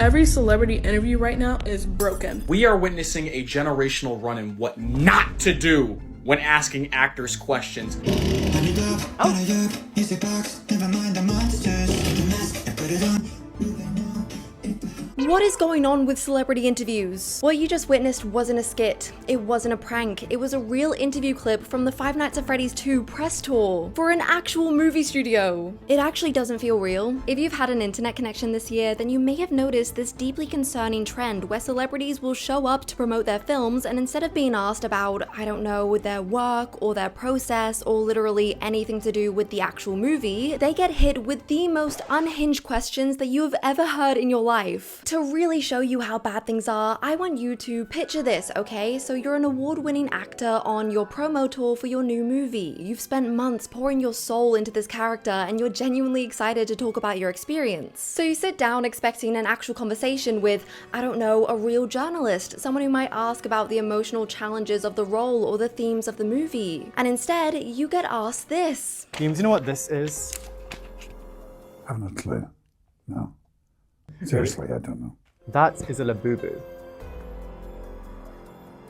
Every celebrity interview right now is broken. We are witnessing a generational run in what not to do when asking actors questions. What is going on with celebrity interviews? What you just witnessed wasn't a skit, it wasn't a prank, it was a real interview clip from the Five Nights at Freddy's 2 press tour for an actual movie studio. It actually doesn't feel real. If you've had an internet connection this year, then you may have noticed this deeply concerning trend where celebrities will show up to promote their films, and instead of being asked about, I don't know, their work or their process or literally anything to do with the actual movie, they get hit with the most unhinged questions that you have ever heard in your life. To really show you how bad things are, I want you to picture this, okay? So you're an award-winning actor on your promo tour for your new movie. You've spent months pouring your soul into this character and you're genuinely excited to talk about your experience. So you sit down expecting an actual conversation with, I don't know, a real journalist, someone who might ask about the emotional challenges of the role or the themes of the movie. And instead, you get asked this. James, do you know what this is? I have no clue. No. Seriously, I don't know. That is a labubu.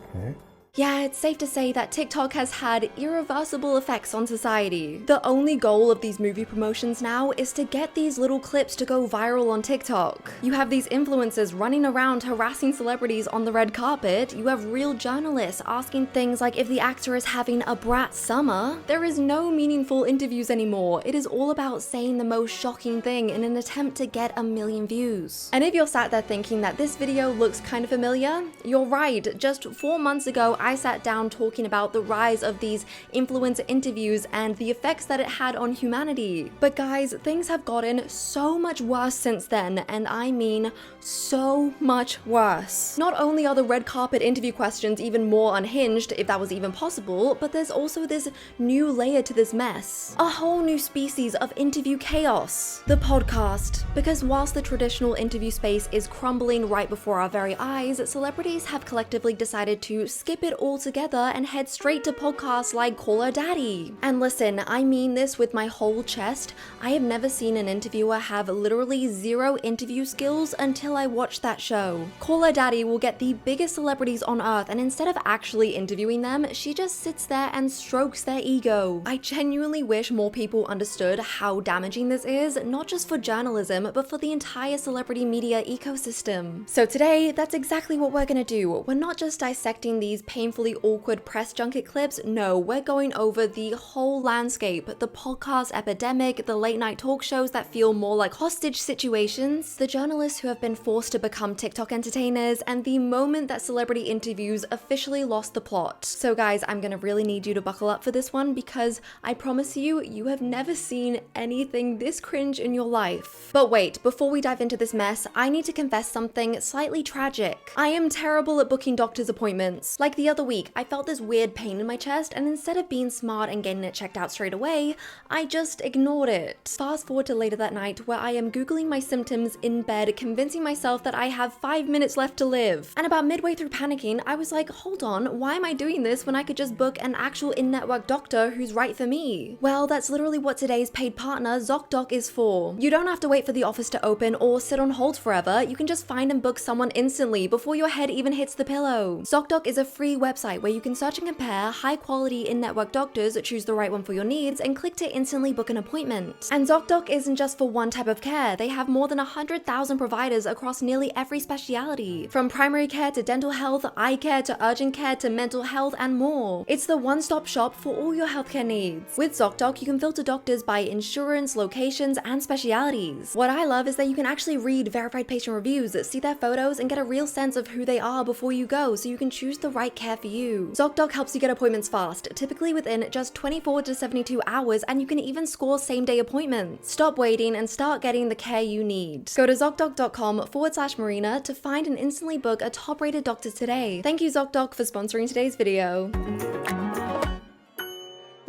Okay. Yeah, it's safe to say that TikTok has had irreversible effects on society. The only goal of these movie promotions now is to get these little clips to go viral on TikTok. You have these influencers running around harassing celebrities on the red carpet. You have real journalists asking things like if the actor is having a brat summer. There is no meaningful interviews anymore. It is all about saying the most shocking thing in an attempt to get 1 million views. And if you're sat there thinking that this video looks kind of familiar, you're right. Just 4 months ago, I sat down talking about the rise of these influencer interviews and the effects that it had on humanity. But guys, things have gotten so much worse since then, and I mean so much worse. Not only are the red carpet interview questions even more unhinged, if that was even possible, but there's also this new layer to this mess. A whole new species of interview chaos. The podcast. Because whilst the traditional interview space is crumbling right before our very eyes, celebrities have collectively decided to skip it all together and head straight to podcasts like Call Her Daddy. And listen, I mean this with my whole chest. I have never seen an interviewer have literally zero interview skills until I watched that show. Call Her Daddy will get the biggest celebrities on earth, and instead of actually interviewing them, she just sits there and strokes their ego. I genuinely wish more people understood how damaging this is, not just for journalism, but for the entire celebrity media ecosystem. So today, that's exactly what we're gonna do. We're not just dissecting these painfully awkward press junket clips. No, we're going over the whole landscape, the podcast epidemic, the late night talk shows that feel more like hostage situations, the journalists who have been forced to become TikTok entertainers, and the moment that celebrity interviews officially lost the plot. So guys, I'm gonna really need you to buckle up for this one because I promise you, you have never seen anything this cringe in your life. But wait, before we dive into this mess, I need to confess something slightly tragic. I am terrible at booking doctor's appointments. Like the other week, I felt this weird pain in my chest, and instead of being smart and getting it checked out straight away, I just ignored it. Fast forward to later that night where I am Googling my symptoms in bed, convincing myself that I have 5 minutes left to live. And about midway through panicking, I was like, hold on, why am I doing this when I could just book an actual in-network doctor who's right for me? Well, that's literally what today's paid partner, ZocDoc, is for. You don't have to wait for the office to open or sit on hold forever. You can just find and book someone instantly before your head even hits the pillow. ZocDoc is a free website where you can search and compare high-quality in-network doctors, choose the right one for your needs, and click to instantly book an appointment. And ZocDoc isn't just for one type of care. They have more than 100,000 providers across nearly every specialty, from primary care to dental health, eye care to urgent care to mental health, and more. It's the one-stop shop for all your healthcare needs. With ZocDoc, you can filter doctors by insurance, locations, and specialities. What I love is that you can actually read verified patient reviews, see their photos, and get a real sense of who they are before you go, so you can choose the right care for you. ZocDoc helps you get appointments fast, typically within just 24 to 72 hours, and you can even score same-day appointments. Stop waiting and start getting the care you need. Go to ZocDoc.com/Marina to find and instantly book a top-rated doctor today. Thank you, ZocDoc, for sponsoring today's video.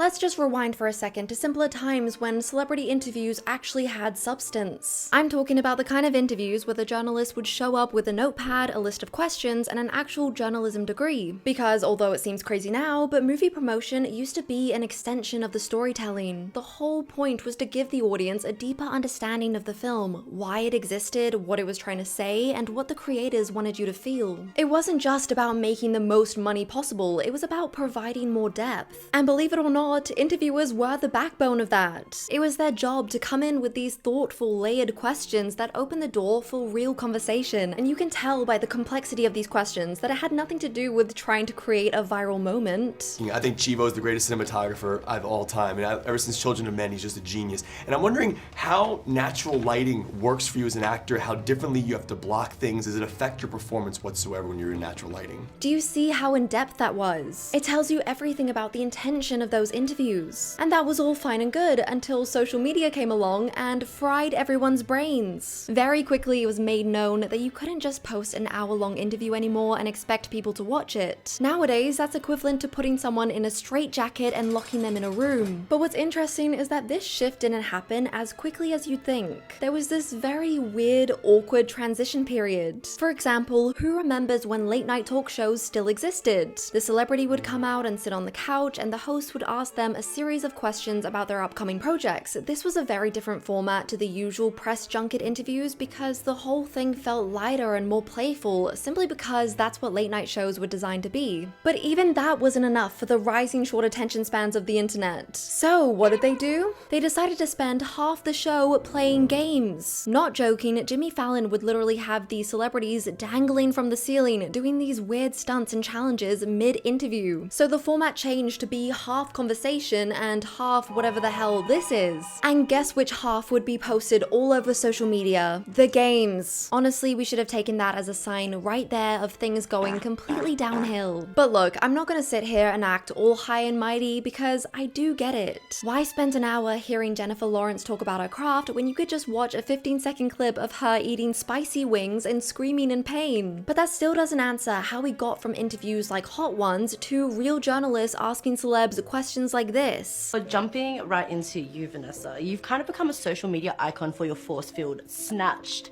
Let's just rewind for a second to simpler times when celebrity interviews actually had substance. I'm talking about the kind of interviews where the journalist would show up with a notepad, a list of questions, and an actual journalism degree. Because although it seems crazy now, but movie promotion used to be an extension of the storytelling. The whole point was to give the audience a deeper understanding of the film, why it existed, what it was trying to say, and what the creators wanted you to feel. It wasn't just about making the most money possible, it was about providing more depth. And believe it or not, interviewers were the backbone of that. It was their job to come in with these thoughtful, layered questions that opened the door for real conversation, and you can tell by the complexity of these questions that it had nothing to do with trying to create a viral moment. I think Chivo is the greatest cinematographer of all time, and ever since Children of Men, he's just a genius. And I'm wondering how natural lighting works for you as an actor, how differently you have to block things. Does it affect your performance whatsoever when you're in natural lighting? Do you see how in-depth that was? It tells you everything about the intention of those interviews. And that was all fine and good until social media came along and fried everyone's brains. Very quickly it was made known that you couldn't just post an hour-long interview anymore and expect people to watch it. Nowadays, that's equivalent to putting someone in a straitjacket and locking them in a room. But what's interesting is that this shift didn't happen as quickly as you'd think. There was this very weird, awkward transition period. For example, who remembers when late night talk shows still existed? The celebrity would come out and sit on the couch and the host would ask them a series of questions about their upcoming projects. This was a very different format to the usual press junket interviews because the whole thing felt lighter and more playful, simply because that's what late night shows were designed to be. But even that wasn't enough for the rising short attention spans of the internet. So what did they do? They decided to spend half the show playing games. Not joking, Jimmy Fallon would literally have these celebrities dangling from the ceiling, doing these weird stunts and challenges mid-interview. So the format changed to be half conversation and half whatever the hell this is. And guess which half would be posted all over social media? The games. Honestly, we should have taken that as a sign right there of things going completely downhill. But look, I'm not gonna sit here and act all high and mighty because I do get it. Why spend an hour hearing Jennifer Lawrence talk about her craft when you could just watch a 15-second clip of her eating spicy wings and screaming in pain? But that still doesn't answer how we got from interviews like Hot Ones to real journalists asking celebs questions like this. But jumping right into you, Vanessa, you've kind of become a social media icon for your force-filled, snatched,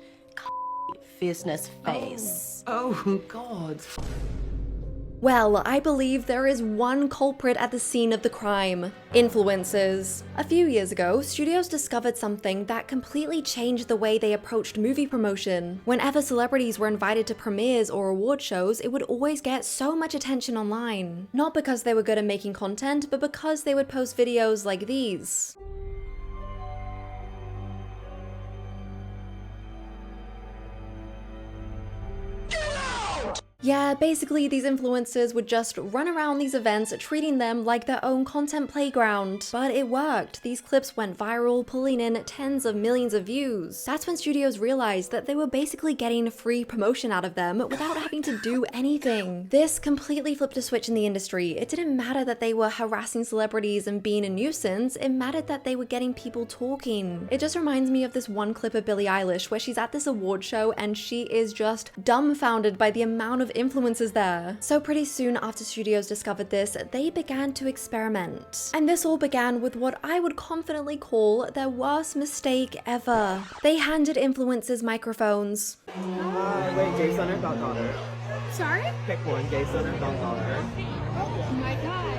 fierceness face. Oh, God. Well, I believe there is one culprit at the scene of the crime: influencers. A few years ago, studios discovered something that completely changed the way they approached movie promotion. Whenever celebrities were invited to premieres or award shows, it would always get so much attention online. Not because they were good at making content, but because they would post videos like these. Yeah, basically these influencers would just run around these events treating them like their own content playground. But it worked. These clips went viral, pulling in tens of millions of views. That's when studios realized that they were basically getting free promotion out of them without having to do anything. This completely flipped a switch in the industry. It didn't matter that they were harassing celebrities and being a nuisance, it mattered that they were getting people talking. It just reminds me of this one clip of Billie Eilish where she's at this award show and she is just dumbfounded by the amount of influencers there. So pretty soon after studios discovered this, they began to experiment. And this all began with what I would confidently call their worst mistake ever. They handed influencers microphones. Wait, gay son or dog daughter? Sorry? Pick one, gay son or dog daughter. Oh my god.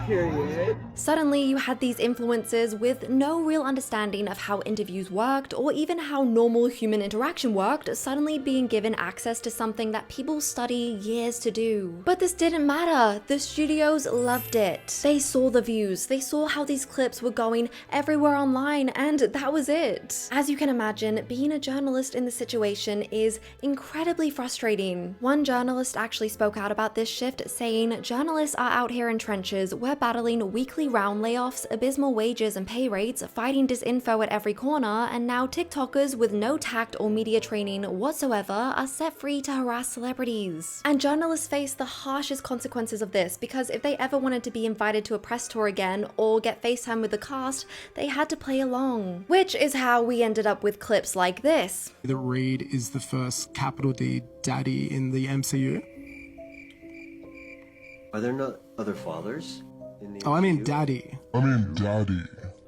Period. Suddenly, you had these influencers with no real understanding of how interviews worked or even how normal human interaction worked suddenly being given access to something that people study years to do. But this didn't matter. The studios loved it. They saw the views, they saw how these clips were going everywhere online, and that was it. As you can imagine, being a journalist in this situation is incredibly frustrating. One journalist actually spoke out about this shift, saying, "Journalists are out here in trenches, we're battling weekly round layoffs, abysmal wages and pay rates, fighting disinfo at every corner, and now TikTokers with no tact or media training whatsoever are set free to harass celebrities." And journalists face the harshest consequences of this because if they ever wanted to be invited to a press tour again or get FaceTime with the cast, they had to play along. Which is how we ended up with clips like this. That Reed is the first capital D daddy in the MCU. Are there no other fathers? Oh, I mean daddy.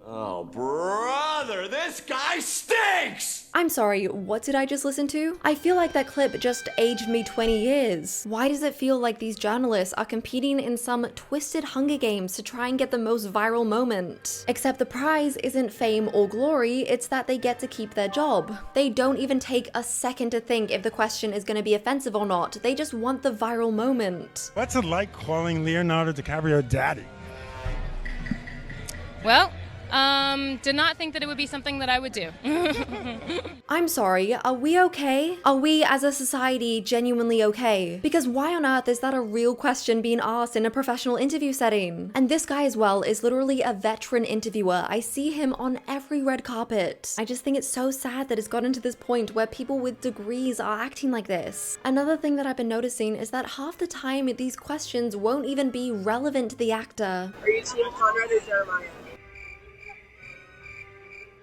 Oh, brother, this guy stinks! I'm sorry, what did I just listen to? I feel like that clip just aged me 20 years. Why does it feel like these journalists are competing in some twisted Hunger Games to try and get the most viral moment? Except the prize isn't fame or glory, it's that they get to keep their job. They don't even take a second to think if the question is going to be offensive or not. They just want the viral moment. What's it like calling Leonardo DiCaprio daddy? Well, did not think that it would be something that I would do. I'm sorry, are we okay? Are we as a society genuinely okay? Because why on earth is that a real question being asked in a professional interview setting? And this guy as well is literally a veteran interviewer. I see him on every red carpet. I just think it's so sad that it's gotten to this point where people with degrees are acting like this. Another thing that I've been noticing is that half the time these questions won't even be relevant to the actor. Are you Team Conrad or Jeremiah?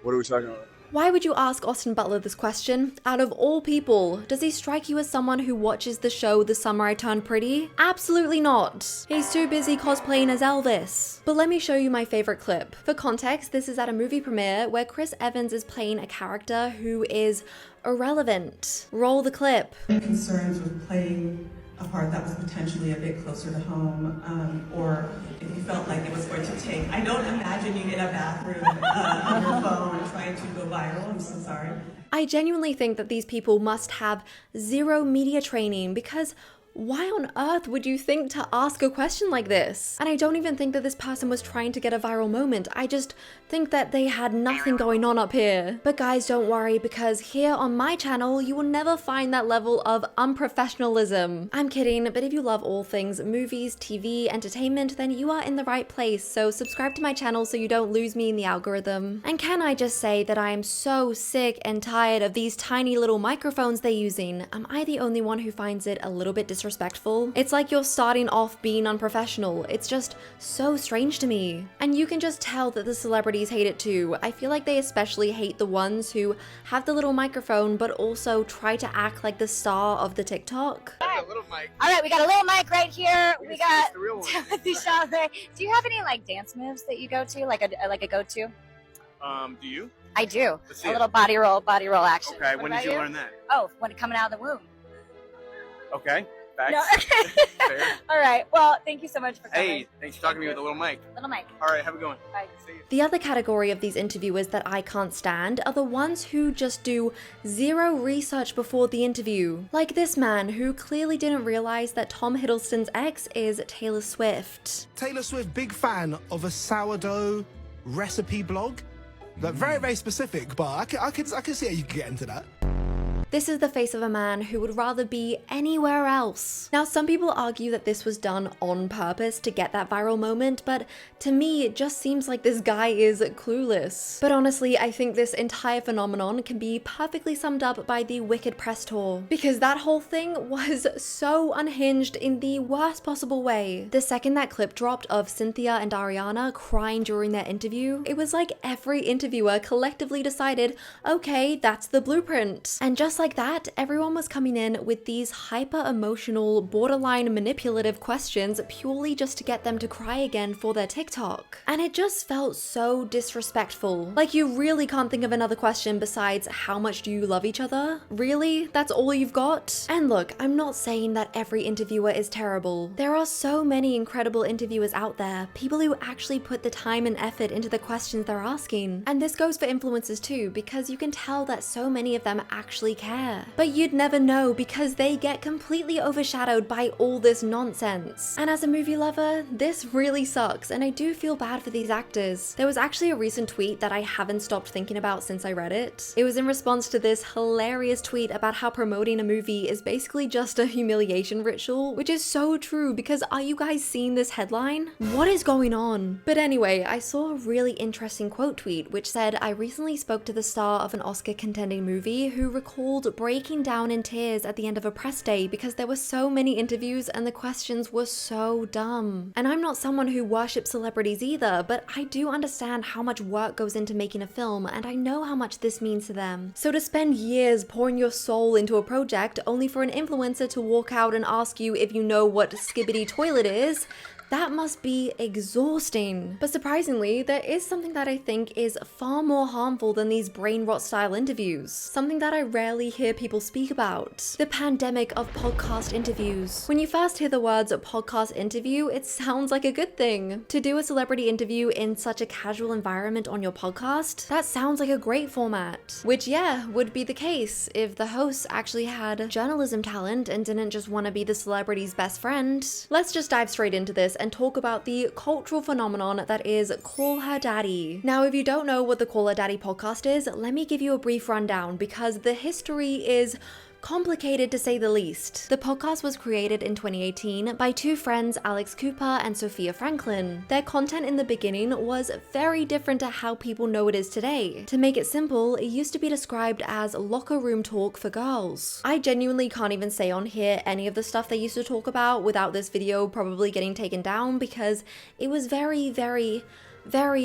What are we talking about? Why would you ask Austin Butler this question? Out of all people, does he strike you as someone who watches the show The Summer I Turned Pretty? Absolutely not. He's too busy cosplaying as Elvis. But let me show you my favorite clip. For context, this is at a movie premiere where Chris Evans is playing a character who is irrelevant. Roll the clip. Concerns with playing a part that was potentially a bit closer to home, or if you felt like it was going to take. I don't imagine you in a bathroom on your phone trying to go viral. I'm so sorry. I genuinely think that these people must have zero media training, because why on earth would you think to ask a question like this? And I don't even think that this person was trying to get a viral moment. I just think that they had nothing going on up here. But guys, don't worry, because here on my channel, you will never find that level of unprofessionalism. I'm kidding, but if you love all things movies, TV, entertainment, then you are in the right place. So subscribe to my channel so you don't lose me in the algorithm. And can I just say that I am so sick and tired of these tiny little microphones they're using. Am I the only one who finds it a little bit disrespectful? It's like you're starting off being unprofessional. It's just so strange to me. And you can just tell that the celebrities hate it too. I feel like they especially hate the ones who have the little microphone but also try to act like the star of the TikTok. Alright, we got a little mic right here. We got Timothy Chalamet. Do you have any like dance moves that you go to? Like a go-to? Do you? I do. A little body roll action. Okay, What when about did you learn that? Oh, when coming out of the womb. Okay, facts. No. Fair. All right. Well, thank you so much for coming. Hey, thanks for talking to me with a little mic. Little mic. All right, have a good one. Bye. See you. The other category of these interviewers that I can't stand are the ones who just do zero research before the interview. Like this man who clearly didn't realize that Tom Hiddleston's ex is Taylor Swift. Taylor Swift, big fan of a sourdough recipe blog. Like very, very specific, but I can see how you can get into that. This is the face of a man who would rather be anywhere else. Now, some people argue that this was done on purpose to get that viral moment, but to me, it just seems like this guy is clueless. But honestly, I think this entire phenomenon can be perfectly summed up by the Wicked press tour, because that whole thing was so unhinged in the worst possible way. The second that clip dropped of Cynthia and Ariana crying during their interview, it was like every interviewer collectively decided, okay, that's the blueprint. And just like that, everyone was coming in with these hyper-emotional, borderline manipulative questions purely just to get them to cry again for their TikTok. And it just felt so disrespectful. Like, you really can't think of another question besides how much do you love each other? Really? That's all you've got? And look, I'm not saying that every interviewer is terrible. There are so many incredible interviewers out there, people who actually put the time and effort into the questions they're asking. And this goes for influencers too, because you can tell that so many of them actually care. But you'd never know because they get completely overshadowed by all this nonsense. And as a movie lover, this really sucks, and I do feel bad for these actors. There was actually a recent tweet that I haven't stopped thinking about since I read it. It was in response to this hilarious tweet about how promoting a movie is basically just a humiliation ritual, which is so true, because are you guys seeing this headline? What is going on? But anyway, I saw a really interesting quote tweet which said, I recently spoke to the star of an Oscar contending movie who recalled breaking down in tears at the end of a press day because there were so many interviews and the questions were so dumb. And I'm not someone who worships celebrities either, but I do understand how much work goes into making a film, and I know how much this means to them. So to spend years pouring your soul into a project only for an influencer to walk out and ask you if you know what skibbity toilet is, That must be exhausting. But surprisingly, there is something that I think is far more harmful than these brain rot style interviews. Something that I rarely hear people speak about. The pandemic of podcast interviews. When you first hear the words podcast interview, it sounds like a good thing. To do a celebrity interview in such a casual environment on your podcast, that sounds like a great format. Which, yeah, would be the case if the hosts actually had journalism talent and didn't just want to be the celebrity's best friend. Let's just dive straight into this and talk about the cultural phenomenon that is Call Her Daddy. Now, if you don't know what the Call Her Daddy podcast is, let me give you a brief rundown because the history is complicated to say the least. The podcast was created in 2018 by two friends, Alex Cooper and Sophia Franklin. Their content in the beginning was very different to how people know it is today. To make it simple, it used to be described as locker room talk for girls. I genuinely can't even say on here any of the stuff they used to talk about without this video probably getting taken down because it was very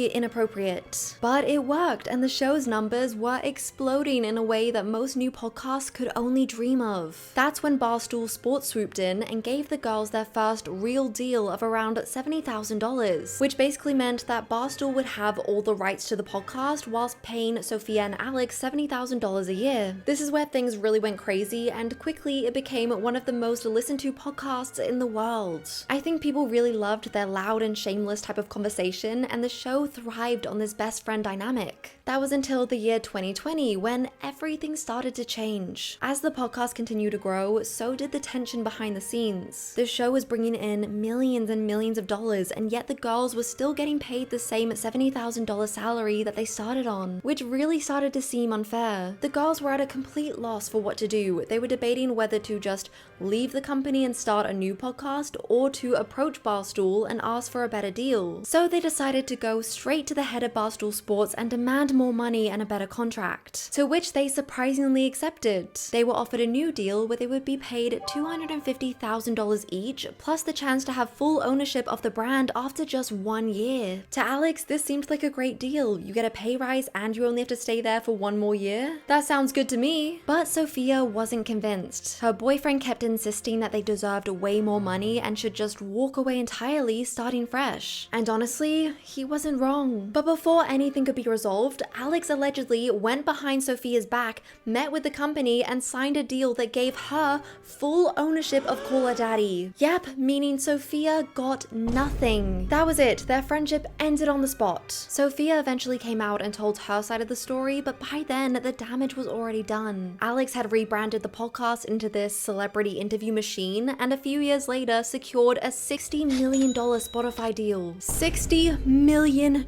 inappropriate. But it worked, and the show's numbers were exploding in a way that most new podcasts could only dream of. That's when Barstool Sports swooped in and gave the girls their first real deal of around $70,000, which basically meant that Barstool would have all the rights to the podcast whilst paying Sophia and Alex $70,000 a year. This is where things really went crazy, and quickly it became one of the most listened to podcasts in the world. I think people really loved their loud and shameless type of conversation, and the show thrived on this best friend dynamic. That was until the year 2020 when everything started to change. As the podcast continued to grow, so did the tension behind the scenes. The show was bringing in millions and millions of dollars, and yet the girls were still getting paid the same $70,000 salary that they started on, which really started to seem unfair. The girls were at a complete loss for what to do. They were debating whether to just leave the company and start a new podcast or to approach Barstool and ask for a better deal. So they decided to go straight to the head of Barstool Sports and demand more money and a better contract, to which they surprisingly accepted. They were offered a new deal where they would be paid $250,000 each, plus the chance to have full ownership of the brand after just 1 year. To Alex, this seemed like a great deal. You get a pay rise and you only have to stay there for 1 more year? That sounds good to me. But Sophia wasn't convinced. Her boyfriend kept insisting that they deserved way more money and should just walk away entirely, starting fresh. And honestly, he wasn't wrong. But before anything could be resolved, Alex allegedly went behind Sophia's back, met with the company, and signed a deal that gave her full ownership of Call Her Daddy. Yep, meaning Sophia got nothing. That was it. Their friendship ended on the spot. Sophia eventually came out and told her side of the story, but by then the damage was already done. Alex had rebranded the podcast into this celebrity interview machine, and a few years later secured a $60 million Spotify deal. $60 million.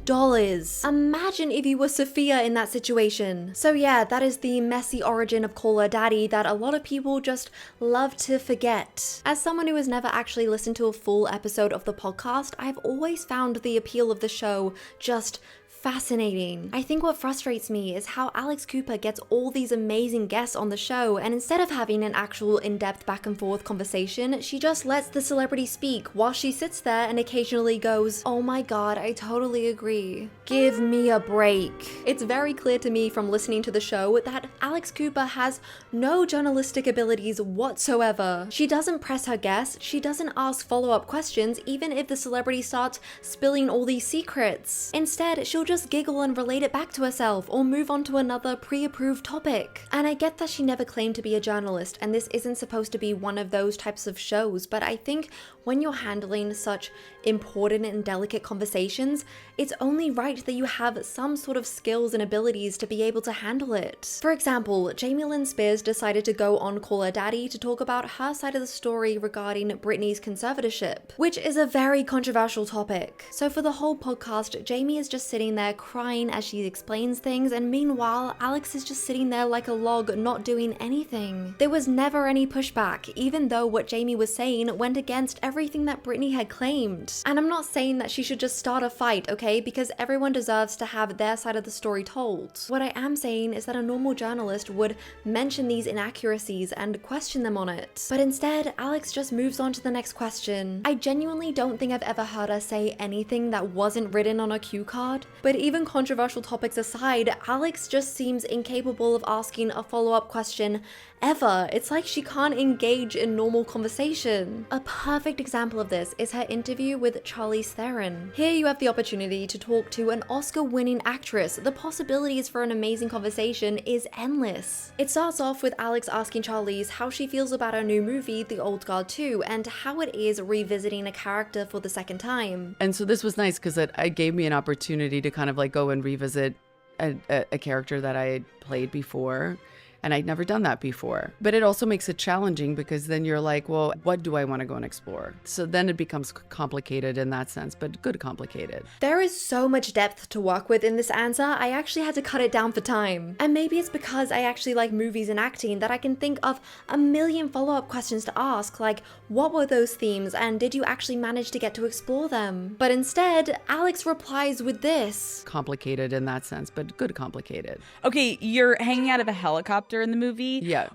Imagine if you were Sophia in that situation. So yeah, that is the messy origin of Call Her Daddy that a lot of people just love to forget. As someone who has never actually listened to a full episode of the podcast, I've always found the appeal of the show just fascinating. I think what frustrates me is how Alex Cooper gets all these amazing guests on the show, and instead of having an actual in-depth back and forth conversation, she just lets the celebrity speak while she sits there and occasionally goes, "Oh my god, I totally agree. Give me a break." It's very clear to me from listening to the show that Alex Cooper has no journalistic abilities whatsoever. She doesn't press her guests, she doesn't ask follow-up questions even if the celebrity starts spilling all these secrets. Instead, she'll just giggle and relate it back to herself or move on to another pre-approved topic. And I get that she never claimed to be a journalist, and this isn't supposed to be one of those types of shows, but I think when you're handling such important and delicate conversations, it's only right that you have some sort of skills and abilities to be able to handle it. For example, Jamie Lynn Spears decided to go on Call Her Daddy to talk about her side of the story regarding Britney's conservatorship, which is a very controversial topic. So for the whole podcast, Jamie is just sitting there crying as she explains things, and meanwhile, Alex is just sitting there like a log, not doing anything. There was never any pushback, even though what Jamie was saying went against everything that Britney had claimed. And I'm not saying that she should just start a fight, okay? Because everyone deserves to have their side of the story told. What I am saying is that a normal journalist would mention these inaccuracies and question them on it. But instead, Alex just moves on to the next question. I genuinely don't think I've ever heard her say anything that wasn't written on a cue card. But even controversial topics aside, Alex just seems incapable of asking a follow-up question ever. It's like she can't engage in normal conversation. A perfect example of this is her interview with Charlize Theron. Here you have the opportunity to talk to an Oscar-winning actress. The possibilities for an amazing conversation is endless. It starts off with Alex asking Charlize how she feels about her new movie, The Old Guard 2, and how it is revisiting a character for the second time. And so this was nice because it gave me an opportunity to kind of like go and revisit a character that I had played before. And I'd never done that before. But it also makes it challenging because then you're like, well, what do I want to go and explore? So then it becomes complicated in that sense, but good complicated. There is so much depth to work with in this answer, I actually had to cut it down for time. And maybe it's because I actually like movies and acting that I can think of a million follow-up questions to ask, like, what were those themes and did you actually manage to get to explore them? But instead, Alex replies with this. Complicated in that sense, but good complicated. Okay, you're hanging out of a helicopter in the movie? Yeah.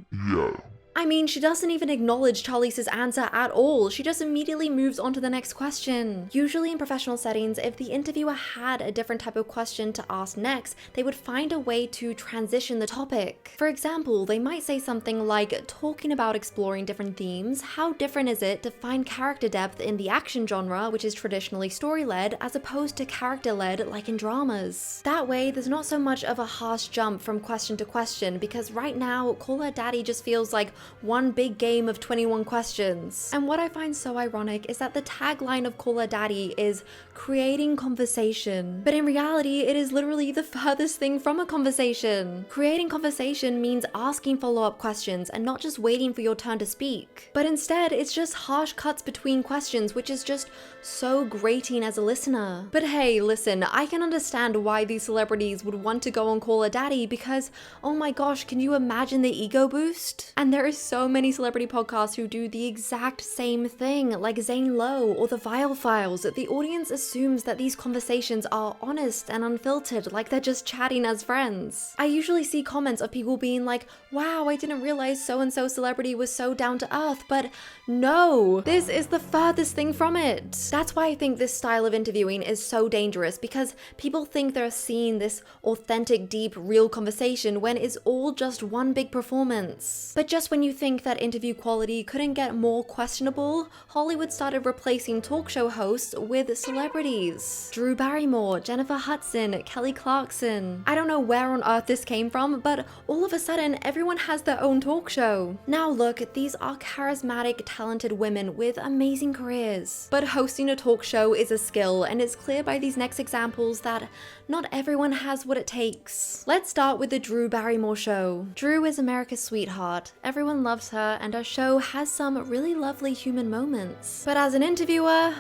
I mean, she doesn't even acknowledge Charlize's answer at all. She just immediately moves on to the next question. Usually in professional settings, if the interviewer had a different type of question to ask next, they would find a way to transition the topic. For example, they might say something like, talking about exploring different themes, how different is it to find character depth in the action genre, which is traditionally story-led, as opposed to character-led like in dramas? That way, there's not so much of a harsh jump from question to question, because right now, Call Her Daddy just feels like one big game of 21 questions. And what I find so ironic is that the tagline of Call Her Daddy is creating conversation. But in reality, it is literally the furthest thing from a conversation. Creating conversation means asking follow-up questions and not just waiting for your turn to speak. But instead, it's just harsh cuts between questions, which is just so grating as a listener. But hey, listen, I can understand why these celebrities would want to go on Call Her Daddy because, oh my gosh, can you imagine the ego boost? And there is so many celebrity podcasts who do the exact same thing, like Zane Lowe or The Vile Files. The audience assumes that these conversations are honest and unfiltered, like they're just chatting as friends. I usually see comments of people being like, wow, I didn't realize so-and-so celebrity was so down to earth, but no, this is the furthest thing from it. That's why I think this style of interviewing is so dangerous, because people think they're seeing this authentic, deep, real conversation when it's all just one big performance. But just when you think that interview quality couldn't get more questionable, Hollywood started replacing talk show hosts with celebrities. Drew Barrymore, Jennifer Hudson, Kelly Clarkson. I don't know where on earth this came from, but all of a sudden everyone has their own talk show. Now look, these are charismatic, talented women with amazing careers. But hosting a talk show is a skill, and it's clear by these next examples that not everyone has what it takes. Let's start with the Drew Barrymore show. Drew is America's sweetheart. Everyone loves her, and her show has some really lovely human moments. But as an interviewer,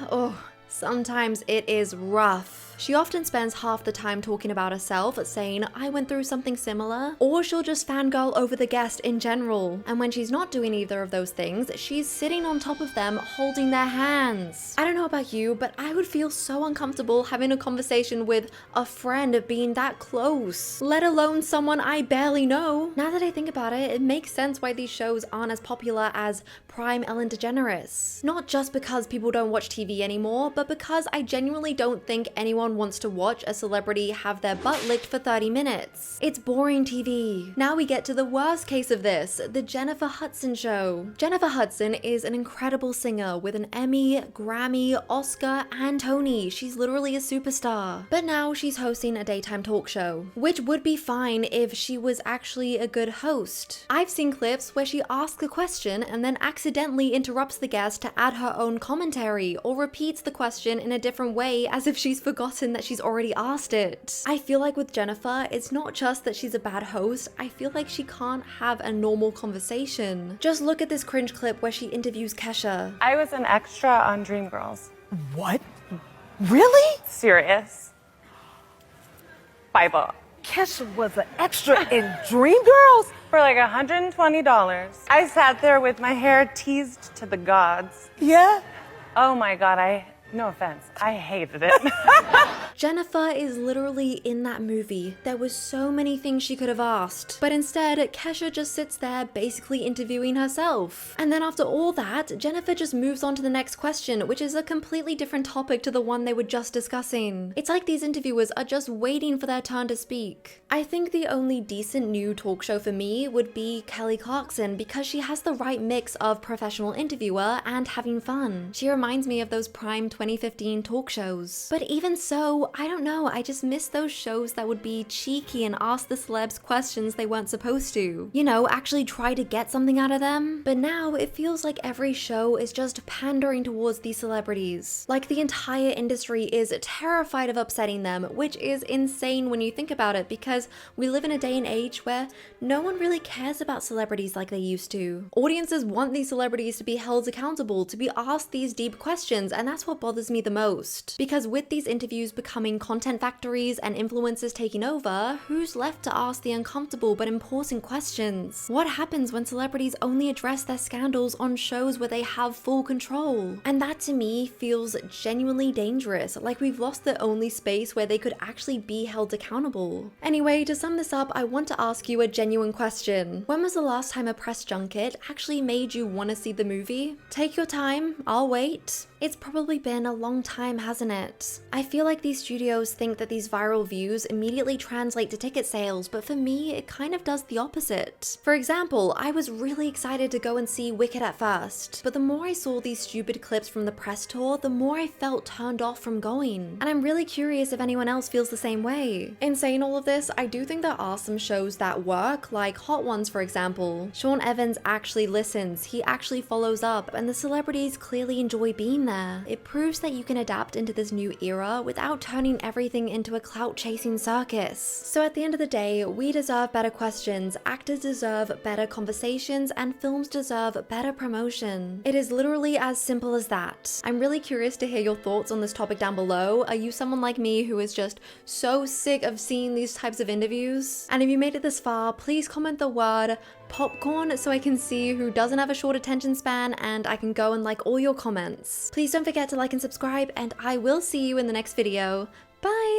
sometimes it is rough. She often spends half the time talking about herself, saying, I went through something similar, or she'll just fangirl over the guest in general. And when she's not doing either of those things, she's sitting on top of them, holding their hands. I don't know about you, but I would feel so uncomfortable having a conversation with a friend being that close, let alone someone I barely know. Now that I think about it, it makes sense why these shows aren't as popular as prime Ellen DeGeneres. Not just because people don't watch TV anymore, but because I genuinely don't think anyone wants to watch a celebrity have their butt licked for 30 minutes. It's boring TV. Now we get to the worst case of this, the Jennifer Hudson show. Jennifer Hudson is an incredible singer with an Emmy, Grammy, Oscar, and Tony. She's literally a superstar. But now she's hosting a daytime talk show, which would be fine if she was actually a good host. I've seen clips where she asks a question and then accidentally interrupts the guest to add her own commentary, or repeats the question in a different way as if she's forgotten that she's already asked it. I feel like with Jennifer, it's not just that she's a bad host, I feel like she can't have a normal conversation. Just look at this cringe clip where she interviews Kesha. I was an extra on Dreamgirls. What? Really? Serious. Bible. Kesha was an extra in Dreamgirls? For like $120. I sat there with my hair teased to the gods. Yeah? Oh my God, I No offense, I hated it. Jennifer is literally in that movie. There was so many things she could have asked, but instead, Kesha just sits there basically interviewing herself. And then after all that, Jennifer just moves on to the next question, which is a completely different topic to the one they were just discussing. It's like these interviewers are just waiting for their turn to speak. I think the only decent new talk show for me would be Kelly Clarkson, because she has the right mix of professional interviewer and having fun. She reminds me of those prime 2015 talk shows. But even so, I don't know, I just miss those shows that would be cheeky and ask the celebs questions they weren't supposed to. You know, actually try to get something out of them. But now it feels like every show is just pandering towards these celebrities. Like the entire industry is terrified of upsetting them, which is insane when you think about it, because we live in a day and age where no one really cares about celebrities like they used to. Audiences want these celebrities to be held accountable, to be asked these deep questions, and that's what bothers me the most. Because with these interviews becoming content factories and influencers taking over, who's left to ask the uncomfortable but important questions? What happens when celebrities only address their scandals on shows where they have full control? And that to me feels genuinely dangerous, like we've lost the only space where they could actually be held accountable. Anyway, to sum this up, I want to ask you a genuine question. When was the last time a press junket actually made you want to see the movie? Take your time, I'll wait. It's probably been a long time, hasn't it? I feel like these studios think that these viral views immediately translate to ticket sales, but for me, it kind of does the opposite. For example, I was really excited to go and see Wicked at first, but the more I saw these stupid clips from the press tour, the more I felt turned off from going. And I'm really curious if anyone else feels the same way. In saying all of this, I do think there are some shows that work, like Hot Ones for example. Sean Evans actually listens, he actually follows up, and the celebrities clearly enjoy being there. It proves that you can adapt into this new era without turning everything into a clout-chasing circus. So at the end of the day, we deserve better questions, actors deserve better conversations, and films deserve better promotion. It is literally as simple as that. I'm really curious to hear your thoughts on this topic down below. Are you someone like me who is just so sick of seeing these types of interviews? And if you made it this far, please comment the word popcorn so I can see who doesn't have a short attention span and I can go and like all your comments. Please don't forget to like and subscribe, and I will see you in the next video. Bye!